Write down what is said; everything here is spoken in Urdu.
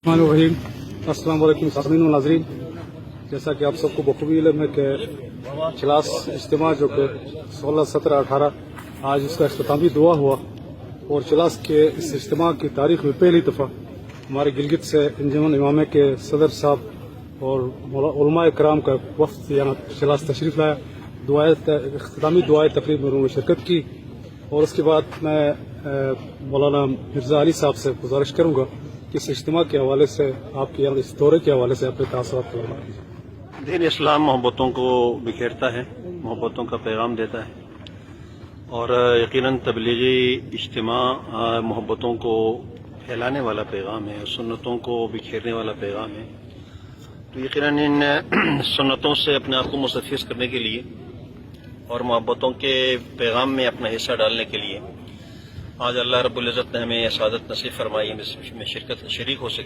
الرحمن الرحیم، السلام علیکم سامعین و ناظرین، جیسا کہ آپ سب کو بخوبی علم ہے کہ اجلاس اجتماع جو کہ 16، 17، 18 آج اس کا اختتامی دعا ہوا، اور اجلاس کے اس اجتماع کی تاریخ میں پہلی دفعہ ہمارے گلگت سے انجمن امامہ کے صدر صاحب اور علماء کرام کا وفد یہاں اجلاس تشریف لایا. اختتامی دعائے تقریب میں انہوں نے شرکت کی، اور اس کے بعد میں مولانا مرزا علی صاحب سے گزارش کروں گا کہ اس اجتماع کے حوالے سے آپ کے یہاں اس دورے کے حوالے سے اپنے تاثرات کا بیان کیجیے. دین اسلام محبتوں کو بکھیرتا ہے، محبتوں کا پیغام دیتا ہے، اور یقیناً تبلیغی اجتماع محبتوں کو پھیلانے والا پیغام ہے، سنتوں کو بکھیرنے والا پیغام ہے. تو یقیناً ان سنتوں سے اپنے آپ کو مستفیض کرنے کے لیے اور محبتوں کے پیغام میں اپنا حصہ ڈالنے کے لیے آج اللہ رب العزت نے ہمیں سعادت نصیب فرمائی، ہم اس میں شریک ہو سکے.